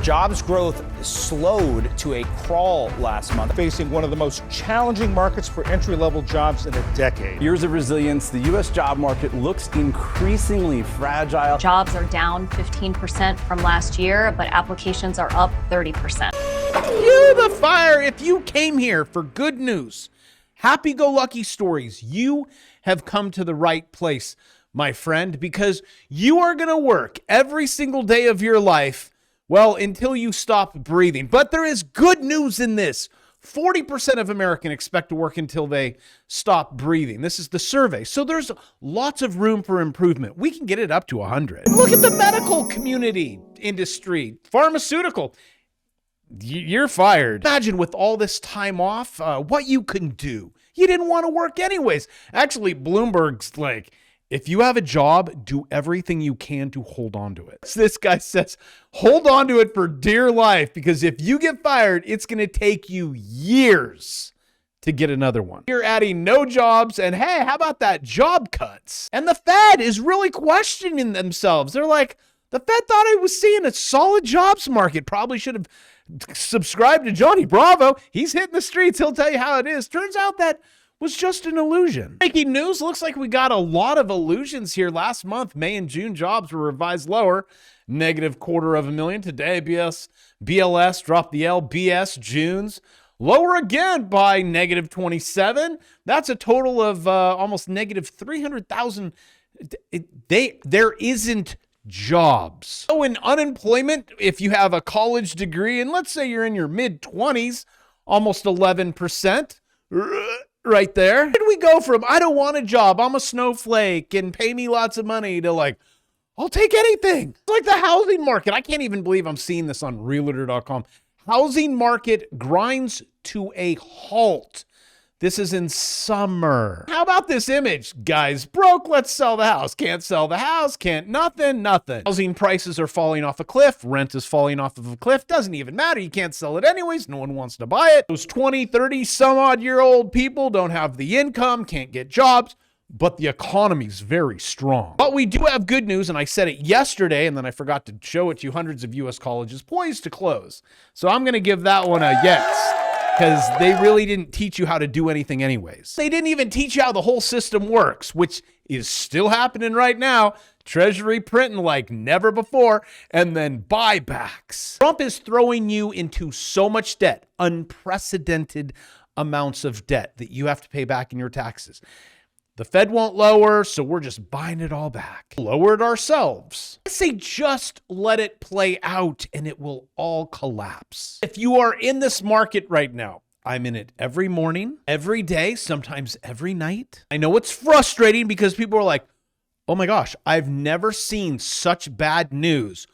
Jobs growth slowed to a crawl last month, facing one of the most challenging markets for entry-level jobs in a decade. Years of resilience, the U.S. job market looks increasingly fragile. Jobs are down 15% from last year, but applications are up 30%. Cue the fire if you came here for good news, happy-go-lucky stories. You have come to the right place, my friend, because you are going to work every single day of your life, well, until you stop breathing. But there is good news in this. 40% of Americans expect to work until they stop breathing. This is the survey. So there's lots of room for improvement. We can get it up to 100. Look at the medical community industry, pharmaceutical. You're fired. Imagine with all this time off, what you can do. You didn't want to work anyways. Actually, Bloomberg's like, if you have a job, do everything you can to hold on to it. So this guy says, hold on to it for dear life, because if you get fired, it's going to take you years to get another one. You're adding no jobs, and hey, how about that? Job cuts. And the Fed is really questioning themselves. They're like, the Fed thought I was seeing a solid jobs market. Probably should have subscribed to Johnny Bravo. He's hitting the streets. He'll tell you how it is. Turns out that was just an illusion. Breaking news, looks like we got a lot of illusions here. Last month, May and June jobs were revised lower, negative 250,000. Today, BLS dropped the L. BS June's lower again by negative 27. That's a total of almost negative 300,000. There isn't jobs. So in unemployment, if you have a college degree, and let's say you're in your mid-20s, almost 11%. Right there. Where did we go from, I don't want a job, I'm a snowflake, and pay me lots of money, to like, I'll take anything. It's like the housing market. I can't even believe I'm seeing this on realtor.com. Housing market grinds to a halt. This is in summer. How about this image? Guys broke, let's sell the house. Can't sell the house, can't nothing. Housing prices are falling off a cliff. Rent is falling off of a cliff. Doesn't even matter. You can't sell it anyways. No one wants to buy it. Those 20, 30, some odd year old people don't have the income, can't get jobs, but the economy's very strong. But we do have good news, and I said it yesterday, and then I forgot to show it to you. Hundreds of U.S. colleges poised to close. So I'm going to give that one a yes, because they really didn't teach you how to do anything anyways. They didn't even teach you how the whole system works, which is still happening right now. Treasury printing like never before, and then buybacks. Trump is throwing you into so much debt, unprecedented amounts of debt that you have to pay back in your taxes. The Fed won't lower, so we're just buying it all back. Lower it ourselves. I say just let it play out and it will all collapse. If you are in this market right now, I'm in it every morning, every day, sometimes every night. I know it's frustrating because people are like, oh my gosh, I've never seen such bad news.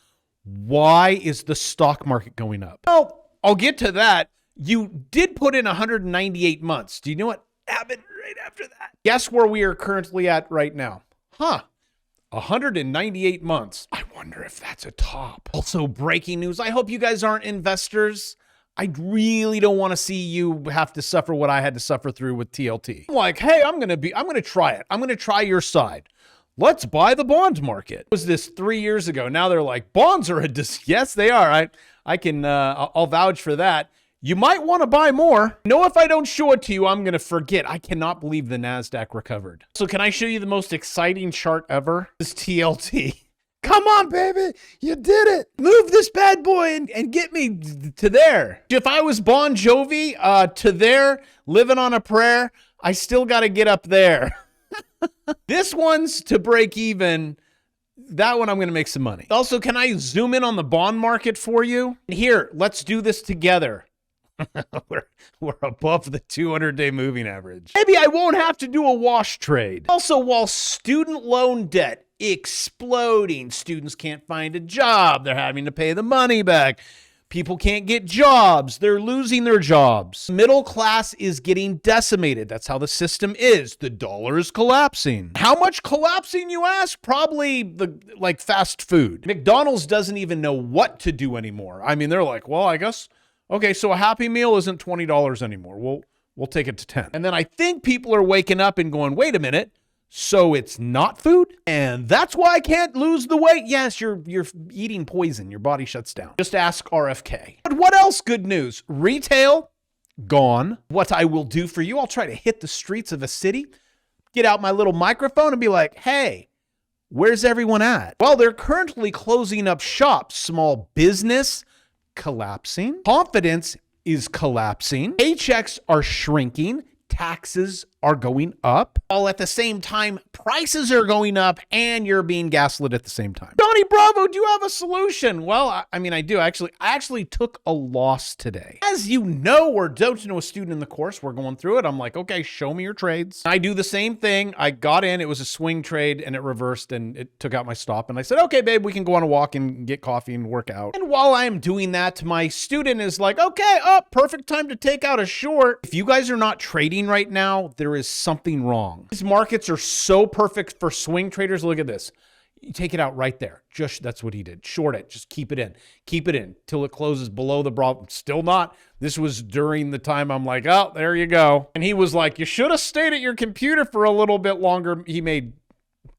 Why is the stock market going up? Well, I'll get to that. You did put in 198 months. Do you know what happened right after that? Guess where we are currently at right now? 198 months. I wonder if that's a top. Also, breaking news. I hope you guys aren't investors. I really don't want to see you have to suffer what I had to suffer through with TLT. I'm like, hey, I'm going to try it. I'm going to try your side. Let's buy the bond market. Was this 3 years ago? Now they're like, bonds are yes, they are. I'll vouch for that. You might want to buy more. No, if I don't show it to you, I'm going to forget. I cannot believe the NASDAQ recovered. So can I show you the most exciting chart ever? This TLT. Come on, baby. You did it. Move this bad boy and get me to there. If I was Bon Jovi to there, living on a prayer, I still got to get up there. This one's to break even. That one I'm going to make some money. Also, can I zoom in on the bond market for you? Here, let's do this together. We're above the 200-day moving average. Maybe I won't have to do a wash trade. Also, while student loan debt exploding, students can't find a job. They're having to pay the money back. People can't get jobs. They're losing their jobs. Middle class is getting decimated. That's how the system is. The dollar is collapsing. How much collapsing, you ask? Probably like fast food. McDonald's doesn't even know what to do anymore. I mean, they're like, well, I guess, okay, so a Happy Meal isn't $20 anymore. We'll take it to 10. And then I think people are waking up and going, wait a minute, So it's not food, and that's why I can't lose the weight. Yes, you're eating poison. Your body shuts down. Just ask RFK. But what else? Good news. Retail, gone. What I will do for you, I'll try to hit the streets of a city, get out my little microphone and be like, hey, where's everyone at? Well, they're currently closing up shops. Small business collapsing. Confidence is collapsing. Paychecks are shrinking. Taxes are going up, all at the same time prices are going up, and you're being gaslit at the same time. Donnie Bravo, do you have a solution? Well, I mean, I do. I actually took a loss today. As you know or don't know, a student in the course, we're going through it. I'm like, okay, show me your trades. I do the same thing. I got in, it was a swing trade, and it reversed, and it took out my stop. And I said, okay, babe, we can go on a walk and get coffee and work out. And while I'm doing that, my student is like, okay, perfect time to take out a short. If you guys are not trading right now, there is something wrong. These markets are so perfect for swing traders. Look at this. You take it out right there. Just that's what he did. Short it. Just keep it in till it closes below the bottom. Still not. This was during the time I'm like, oh, there you go. And he was like, you should have stayed at your computer for a little bit longer. He made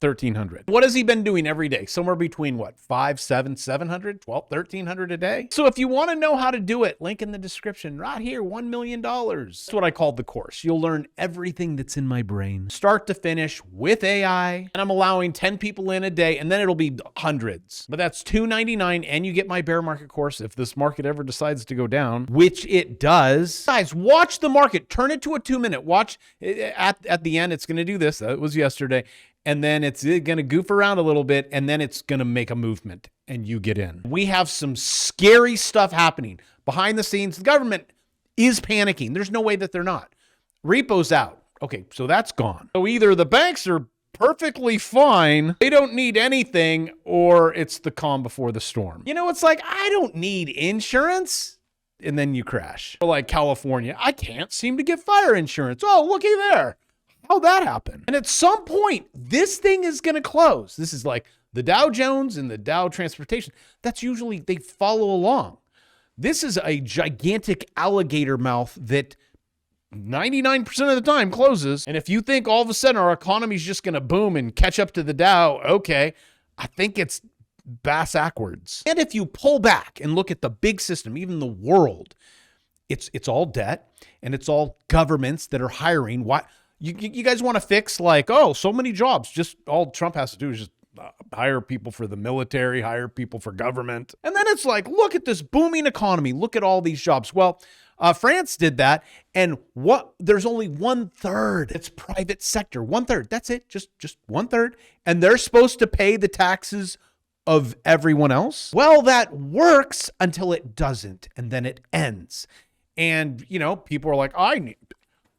1,300. What has he been doing every day? Somewhere between what? 5, 7, 700, 12, 1,300 a day. So if you want to know how to do it, link in the description right here, $1 million. That's what I called the course. You'll learn everything that's in my brain, start to finish with AI. And I'm allowing 10 people in a day, and then it'll be hundreds. But that's $299, and you get my bear market course if this market ever decides to go down, which it does. Guys, watch the market. Turn it to a 2-minute. Watch at the end. It's going to do this. That was yesterday. And then it's going to goof around a little bit, and then it's going to make a movement, and you get in. We have some scary stuff happening. Behind the scenes, the government is panicking. There's no way that they're not. Repo's out. Okay, so that's gone. So either the banks are perfectly fine, they don't need anything, or it's the calm before the storm. You know, it's like, I don't need insurance. And then you crash. Or like California, I can't seem to get fire insurance. Oh, looky there. How'd that happen? And at some point, this thing is going to close. This is like the Dow Jones and the Dow Transportation. That's usually, they follow along. This is a gigantic alligator mouth that 99% of the time closes. And if you think all of a sudden our economy is just going to boom and catch up to the Dow, okay, I think it's bass backwards. And if you pull back and look at the big system, even the world, it's all debt, and it's all governments that are hiring. Why? You guys want to fix like, oh, so many jobs. Just all Trump has to do is just hire people for the military, hire people for government. And then it's like, look at this booming economy. Look at all these jobs. Well, France did that. And there's only 1/3. It's private sector. 1/3. That's it. Just 1/3. And they're supposed to pay the taxes of everyone else. Well, that works until it doesn't. And then it ends. And, you know, people are like,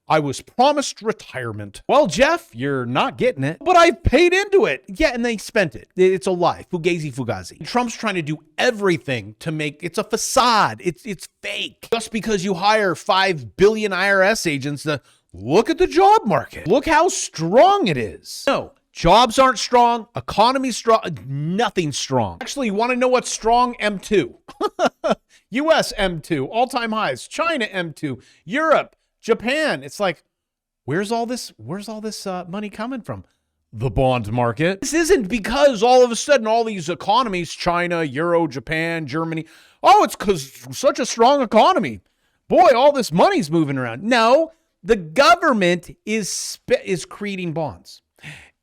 I was promised retirement. Well, Jeff, you're not getting it, but I paid into it. Yeah, and they spent it. It's a lie. Fugazi. Trump's trying to do everything to make it's a facade. It's fake. Just because you hire 5 billion IRS agents to look at the job market. Look how strong it is. No, jobs aren't strong. Economy's strong. Nothing's strong. Actually, you want to know what's strong? M2. US M2, all-time highs. China M2. Europe. Japan, it's like, where's all this money coming from? The bond market. This isn't because all of a sudden all these economies, China, Euro, Japan, Germany, oh, it's because such a strong economy. Boy, all this money's moving around. No, the government is creating bonds.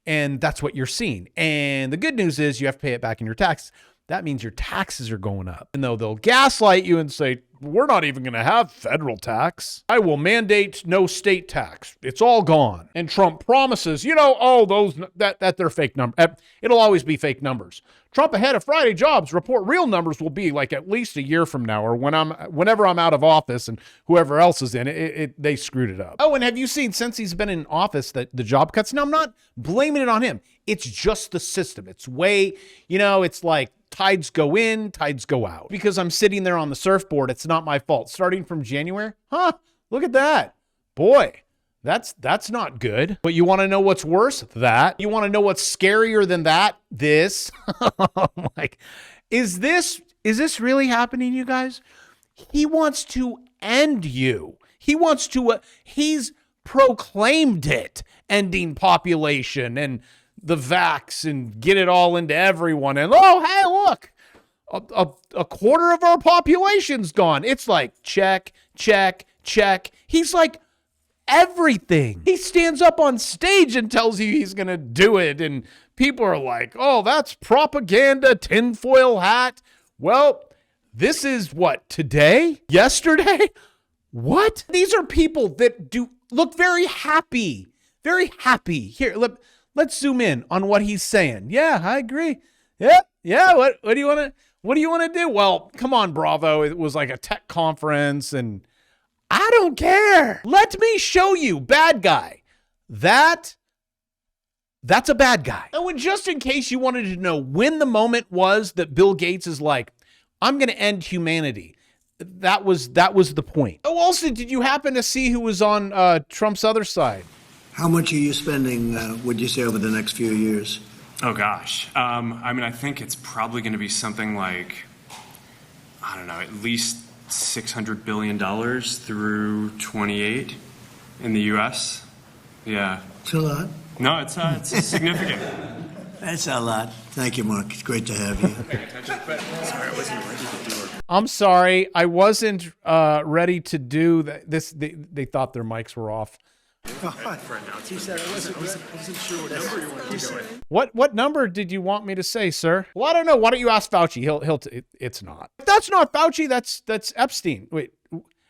And that's what you're seeing. And the good news is you have to pay it back in your taxes. That means your taxes are going up. And though they'll gaslight you and say, we're not even going to have federal tax. I will mandate no state tax. It's all gone. And Trump promises, you know, oh, that they're fake numbers. It'll always be fake numbers. Trump ahead of Friday jobs report real numbers will be like at least a year from now, or whenever I'm out of office and whoever else is in it, they screwed it up. Oh, and have you seen since he's been in office that the job cuts? Now, I'm not blaming it on him. It's just the system. It's it's like tides go in, tides go out. Because I'm sitting there on the surfboard, it's not my fault. Starting from January, look at that. Boy, that's not good. But you want to know what's worse? That. You want to know what's scarier than that? This. Like, is this really happening, you guys? He wants to end you. He wants to, he's proclaimed it, ending population and the vax and get it all into everyone. And oh, hey, look, a quarter of our population's gone. It's like, check, check, check. He's like, everything. He stands up on stage and tells you he's going to do it. And people are like, oh, that's propaganda, tinfoil hat. Well, this is what, today? Yesterday? What? These are people that look very happy. Very happy. Here, let's zoom in on what he's saying. Yeah, I agree. Yeah. What do you want to do? Well, come on, Bravo. It was like a tech conference and I don't care. Let me show you, bad guy. That's a bad guy. And just in case you wanted to know when the moment was that Bill Gates is like, I'm going to end humanity. That was the point. Oh, also, did you happen to see who was on Trump's other side? How much are you spending, would you say, over the next few years? Oh, gosh. I mean, I think it's probably going to be something like, I don't know, at least $600 billion through 28 in the U.S. Yeah. It's a lot. No, it's significant. That's a lot. Thank you, Mark. It's great to have you. Sorry, I wasn't ready to do it. I'm sorry. I wasn't ready to do this. They thought their mics were off. He said I wasn't sure what number you wanted to go with. What number did you want me to say, sir? Well, I don't know. Why don't you ask Fauci? It's not. If that's not Fauci, that's Epstein. Wait,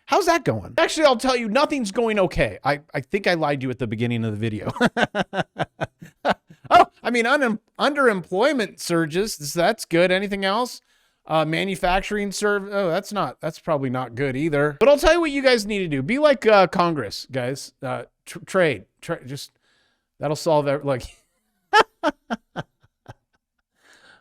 how's that going? Actually, I'll tell you, nothing's going okay. I think I lied to you at the beginning of the video. Oh, I mean, underemployment surges. That's good. Anything else? Manufacturing that's probably not good either. But I'll tell you what you guys need to do. Be like Congress, guys. Trade. Just that'll solve it. Like,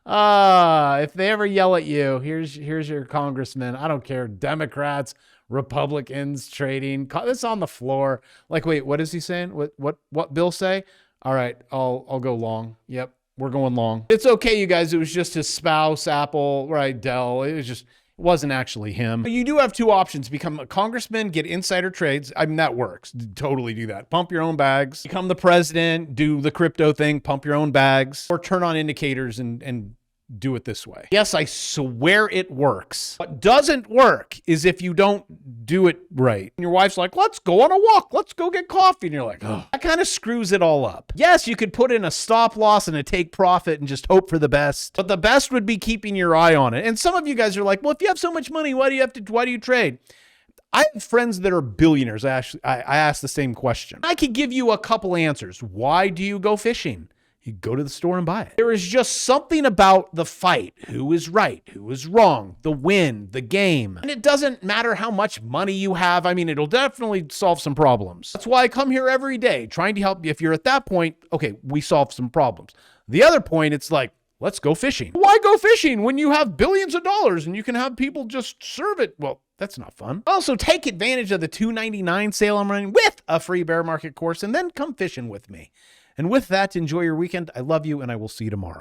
if they ever yell at you, here's your congressman. I don't care. Democrats, Republicans, trading. This on the floor. Like, wait, what is he saying? What Bill say? All right, I'll go long. Yep. We're going long. It's okay, you guys. It was just his spouse, Apple, right? Dell. It wasn't actually him. You do have two options. Become a congressman, get insider trades. I mean, that works. Totally do that. Pump your own bags. Become the president, do the crypto thing, pump your own bags, or turn on indicators and do it this way. Yes, I swear it works. What doesn't work is if you don't do it right. And your wife's like, let's go on a walk. Let's go get coffee. And you're like, oh, that kind of screws it all up. Yes, you could put in a stop loss and a take profit and just hope for the best. But the best would be keeping your eye on it. And some of you guys are like, well, if you have so much money, why do you trade? I have friends that are billionaires. I ask the same question. I could give you a couple answers. Why do you go fishing? You go to the store and buy it. There is just something about the fight. Who is right? Who is wrong? The win, the game. And it doesn't matter how much money you have. I mean, it'll definitely solve some problems. That's why I come here every day trying to help you. If you're at that point, okay, we solve some problems. The other point, it's like, let's go fishing. Why go fishing when you have billions of dollars and you can have people just serve it? Well, that's not fun. Also, take advantage of the $2.99 sale I'm running with a free bear market course and then come fishing with me. And with that, enjoy your weekend. I love you, and I will see you tomorrow.